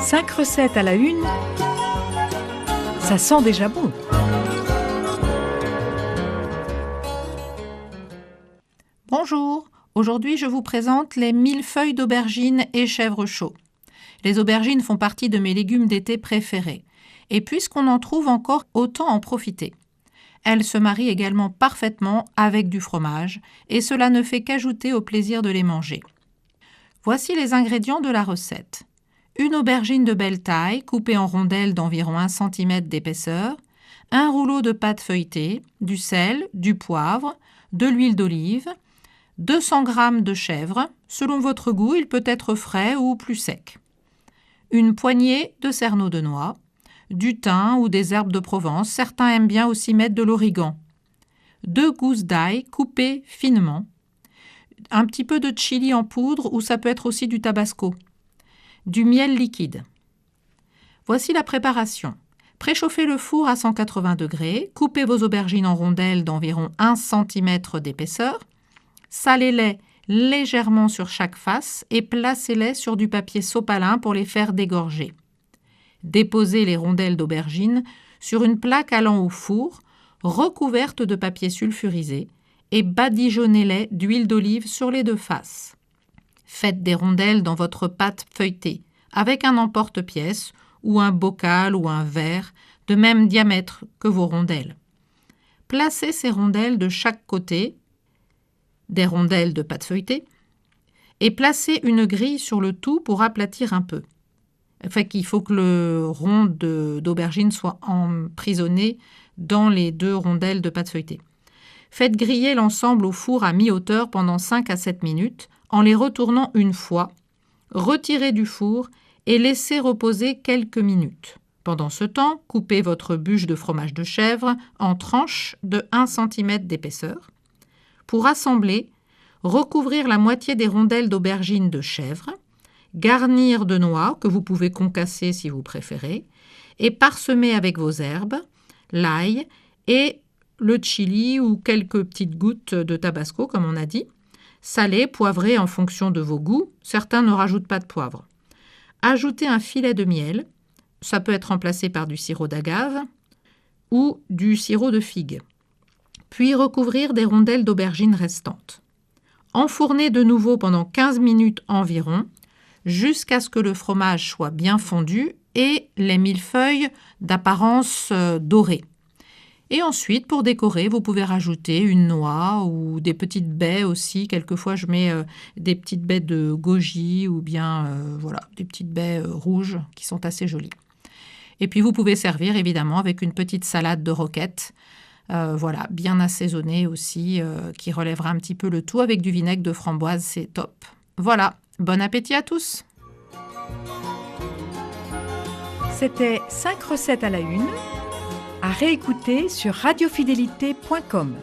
5 recettes à la une, ça sent déjà bon. Bonjour, aujourd'hui je vous présente les millefeuilles d'aubergines et chèvres chaud. Les aubergines font partie de mes légumes d'été préférés. Et puisqu'on en trouve encore, autant en profiter. Elles se marient également parfaitement avec du fromage et cela ne fait qu'ajouter au plaisir de les manger. Voici les ingrédients de la recette. Une aubergine de belle taille coupée en rondelles d'environ 1 cm d'épaisseur, un rouleau de pâte feuilletée, du sel, du poivre, de l'huile d'olive, 200 g de chèvre, selon votre goût, il peut être frais ou plus sec. Une poignée de cerneaux de noix, du thym ou des herbes de Provence, certains aiment bien aussi mettre de l'origan. 2 gousses d'ail coupées finement, un petit peu de chili en poudre ou ça peut être aussi du tabasco, du miel liquide. Voici la préparation. Préchauffez le four à 180 degrés, coupez vos aubergines en rondelles d'environ 1 cm d'épaisseur, salez-les légèrement sur chaque face et placez-les sur du papier sopalin pour les faire dégorger. Déposez les rondelles d'aubergine sur une plaque allant au four, recouverte de papier sulfurisé, et badigeonnez-les d'huile d'olive sur les 2 faces. Faites des rondelles dans votre pâte feuilletée, avec un emporte-pièce ou un bocal ou un verre de même diamètre que vos rondelles. Placez ces rondelles de chaque côté des rondelles de pâte feuilletée et placez une grille sur le tout pour aplatir un peu. Il faut que le rond d'aubergine soit emprisonné dans les 2 rondelles de pâte feuilletée. Faites griller l'ensemble au four à mi-hauteur pendant 5 à 7 minutes en les retournant une fois. Retirez du four et laissez reposer quelques minutes. Pendant ce temps, coupez votre bûche de fromage de chèvre en tranches de 1 cm d'épaisseur. Pour assembler, recouvrir la moitié des rondelles d'aubergine de chèvre, garnir de noix que vous pouvez concasser si vous préférez et parsemer avec vos herbes, l'ail et le chili ou quelques petites gouttes de tabasco comme on a dit, salé, poivré en fonction de vos goûts, certains ne rajoutent pas de poivre. Ajoutez un filet de miel, ça peut être remplacé par du sirop d'agave ou du sirop de figue. Puis recouvrir des rondelles d'aubergine restantes. Enfournez de nouveau pendant 15 minutes environ, jusqu'à ce que le fromage soit bien fondu et les millefeuilles d'apparence dorée. Et ensuite, pour décorer, vous pouvez rajouter une noix ou des petites baies aussi. Quelquefois, je mets des petites baies de goji ou bien des petites baies rouges qui sont assez jolies. Et puis, vous pouvez servir évidemment avec une petite salade de roquette, bien assaisonnée aussi, qui relèvera un petit peu le tout avec du vinaigre de framboise, c'est top. Voilà, bon appétit à tous! C'était 5 recettes à la une, à réécouter sur radiofidélité.com.